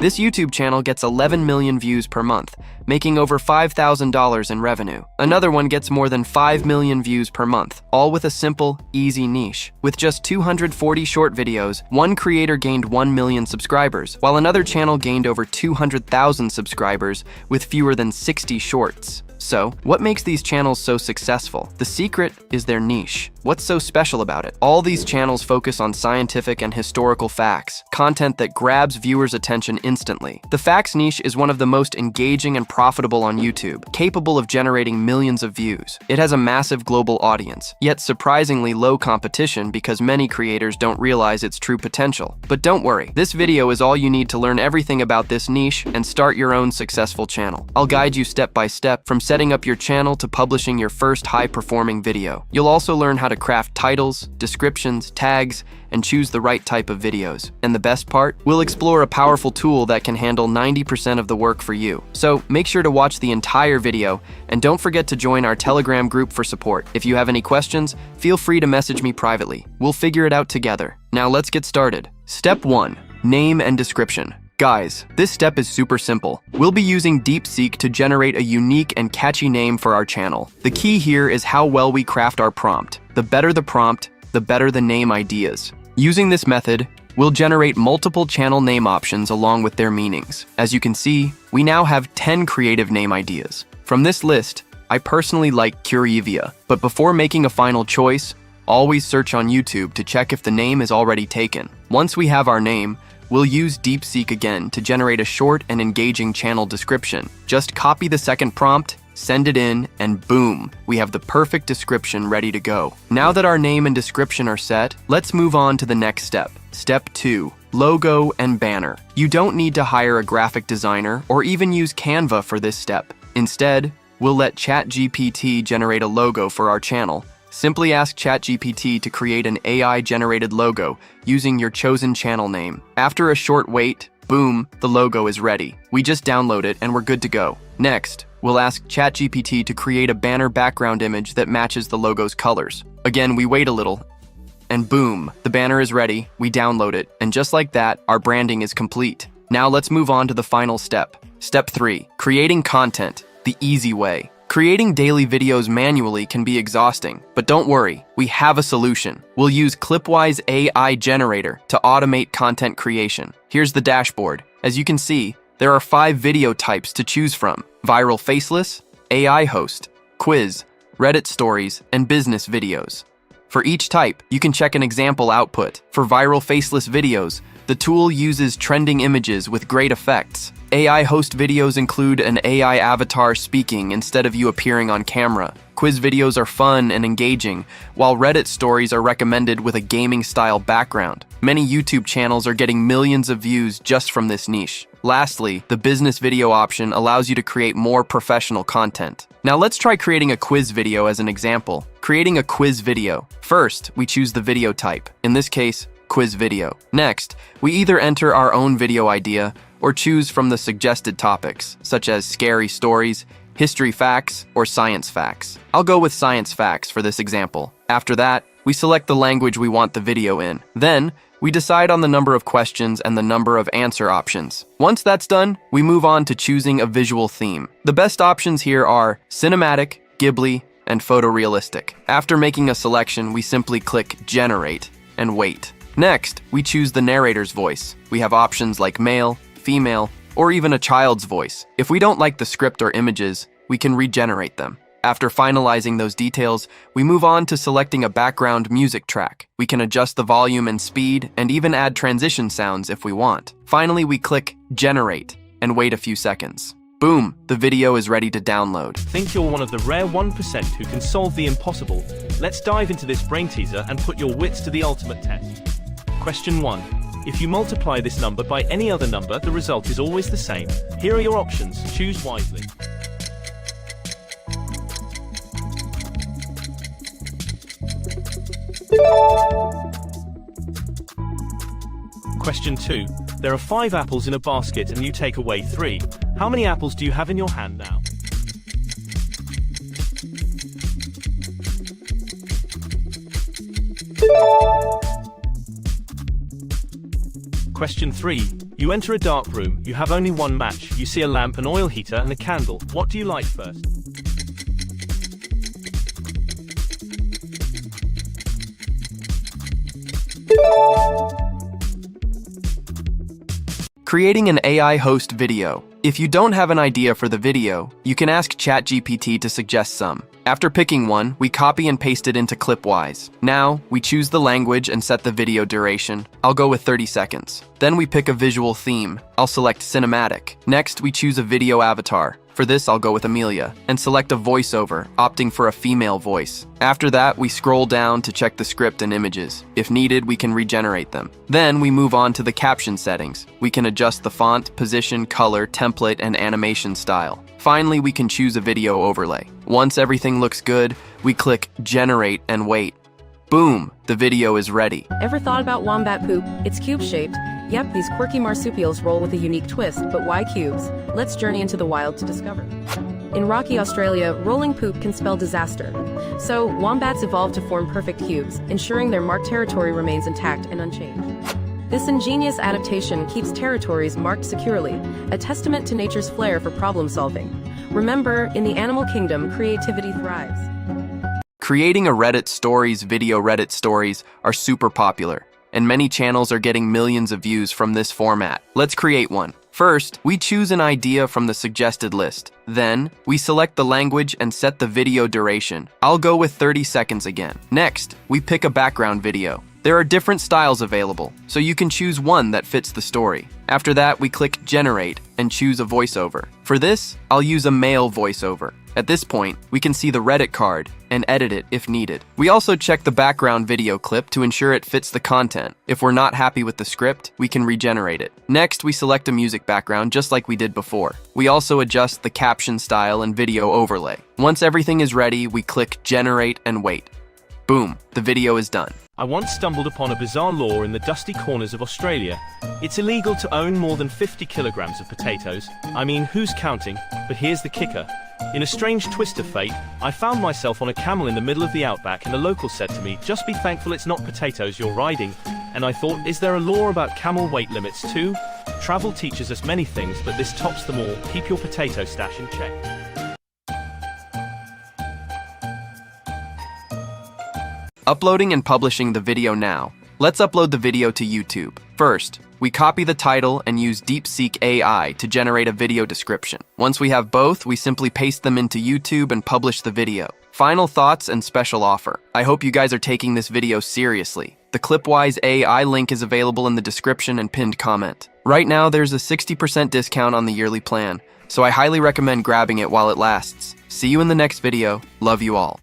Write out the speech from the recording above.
This YouTube channel gets 11 million views per month, making over $5,000 in revenue. Another one gets more than 5 million views per month, all with a simple, easy niche. With just 240 short videos, one creator gained 1 million subscribers, while another channel gained over 200,000 subscribers with fewer than 60 shorts. So, what makes these channels so successful? The secret is their niche. What's so special about it? All these channels focus on scientific and historical facts, content that grabs viewers' attention instantly. The facts niche is one of the most engaging and profitable on YouTube, capable of generating millions of views. It has a massive global audience, yet surprisingly low competition because many creators don't realize its true potential. But don't worry, this video is all you need to learn everything about this niche and start your own successful channel. I'll guide you step by step from setting up your channel to publishing your first high-performing video. You'll also learn how to craft titles, descriptions, tags, and choose the right type of videos. And the best part? We'll explore a powerful tool that can handle 90% of the work for you. So make sure to watch the entire video, and don't forget to join our Telegram group for support. If you have any questions, feel free to message me privately. We'll figure it out together. Now let's get started. Step 1. Name and description. Guys, this step is super simple. We'll be using DeepSeek to generate a unique and catchy name for our channel. The key here is how well we craft our prompt. The better the prompt, the better the name ideas. Using this method, we'll generate multiple channel name options along with their meanings. As you can see, we now have 10 creative name ideas. From this list, I personally like Curivia, but before making a final choice, always search on YouTube to check if the name is already taken. Once we have our name, we'll use DeepSeek again to generate a short and engaging channel description. Just copy the second prompt, send it in, and boom, we have the perfect description ready to go. Now that our name and description are set, let's move on to the next step. Step 2. Logo and banner. You don't need to hire a graphic designer or even use Canva for this step. Instead, we'll let ChatGPT generate a logo for our channel. Simply ask ChatGPT to create an AI-generated logo using your chosen channel name. After a short wait, boom, the logo is ready. We just download it and we're good to go. Next, we'll ask ChatGPT to create a banner background image that matches the logo's colors. Again, we wait a little, and boom, the banner is ready, we download it, and just like that, our branding is complete. Now let's move on to the final step. Step 3. Creating content, the easy way. Creating daily videos manually can be exhausting, but don't worry, we have a solution. We'll use ClipWise AI Generator to automate content creation. Here's the dashboard. As you can see, there are 5 video types to choose from: viral faceless, AI host, quiz, Reddit stories, and business videos. For each type, you can check an example output. For viral faceless videos, the tool uses trending images with great effects. AI host videos include an AI avatar speaking instead of you appearing on camera. Quiz videos are fun and engaging, while Reddit stories are recommended with a gaming-style background. Many YouTube channels are getting millions of views just from this niche. Lastly, the business video option allows you to create more professional content. Now let's try creating a quiz video as an example. Creating a quiz video. First, we choose the video type, in this case, quiz video. Next, we either enter our own video idea or choose from the suggested topics, such as scary stories, history facts, or science facts. I'll go with science facts for this example. After that, we select the language we want the video in. Then, we decide on the number of questions and the number of answer options. Once that's done, we move on to choosing a visual theme. The best options here are cinematic, Ghibli, and photorealistic. After making a selection, we simply click Generate and wait. Next, we choose the narrator's voice. We have options like male, female, or even a child's voice. If we don't like the script or images, we can regenerate them. After finalizing those details, we move on to selecting a background music track. We can adjust the volume and speed, and even add transition sounds if we want. Finally, we click Generate and wait a few seconds. Boom, the video is ready to download. Think you're one of the rare 1% who can solve the impossible? Let's dive into this brain teaser and put your wits to the ultimate test. Question 1. If you multiply this number by any other number, the result is always the same. Here are your options. Choose wisely. Question 2. There are 5 apples in a basket and you take away 3. How many apples do you have in your hand now? Question 3. You enter a dark room, you have only one match, you see a lamp, an oil heater, and a candle. What do you light first? Creating an AI host video. If you don't have an idea for the video, you can ask ChatGPT to suggest some. After picking one, we copy and paste it into ClipWise. Now, we choose the language and set the video duration. I'll go with 30 seconds. Then we pick a visual theme. I'll select cinematic. Next, we choose a video avatar. For this, I'll go with Amelia, and select a voiceover, opting for a female voice. After that, we scroll down to check the script and images. If needed, we can regenerate them. Then we move on to the caption settings. We can adjust the font, position, color, template, and animation style. Finally, we can choose a video overlay. Once everything looks good, we click Generate and wait. Boom! The video is ready. Ever thought about wombat poop? It's cube-shaped. Yep, these quirky marsupials roll with a unique twist, but why cubes? Let's journey into the wild to discover. In rocky Australia, rolling poop can spell disaster. So, wombats evolved to form perfect cubes, ensuring their marked territory remains intact and unchanged. This ingenious adaptation keeps territories marked securely, a testament to nature's flair for problem-solving. Remember, in the animal kingdom, creativity thrives. Creating a Reddit stories video. Reddit stories are super popular, and many channels are getting millions of views from this format. Let's create one. First, we choose an idea from the suggested list. Then, we select the language and set the video duration. I'll go with 30 seconds again. Next, we pick a background video. There are different styles available, so you can choose one that fits the story. After that, we click Generate and choose a voiceover. For this, I'll use a male voiceover. At this point, we can see the Reddit card and edit it if needed. We also check the background video clip to ensure it fits the content. If we're not happy with the script, we can regenerate it. Next, we select a music background just like we did before. We also adjust the caption style and video overlay. Once everything is ready, we click Generate and wait. Boom, the video is done. I once stumbled upon a bizarre law in the dusty corners of Australia. It's illegal to own more than 50 kilograms of potatoes. I mean, who's counting? But here's the kicker. In a strange twist of fate, I found myself on a camel in the middle of the outback, and the local said to me, "Just be thankful it's not potatoes you're riding." And I thought, is there a law about camel weight limits too? Travel teaches us many things, but this tops them all. Keep your potato stash in check. Uploading and publishing the video now. Let's upload the video to YouTube. First, we copy the title and use DeepSeek AI to generate a video description. Once we have both, we simply paste them into YouTube and publish the video. Final thoughts and special offer. I hope you guys are taking this video seriously. The ClipWise AI link is available in the description and pinned comment. Right now, there's a 60% discount on the yearly plan, so I highly recommend grabbing it while it lasts. See you in the next video. Love you all.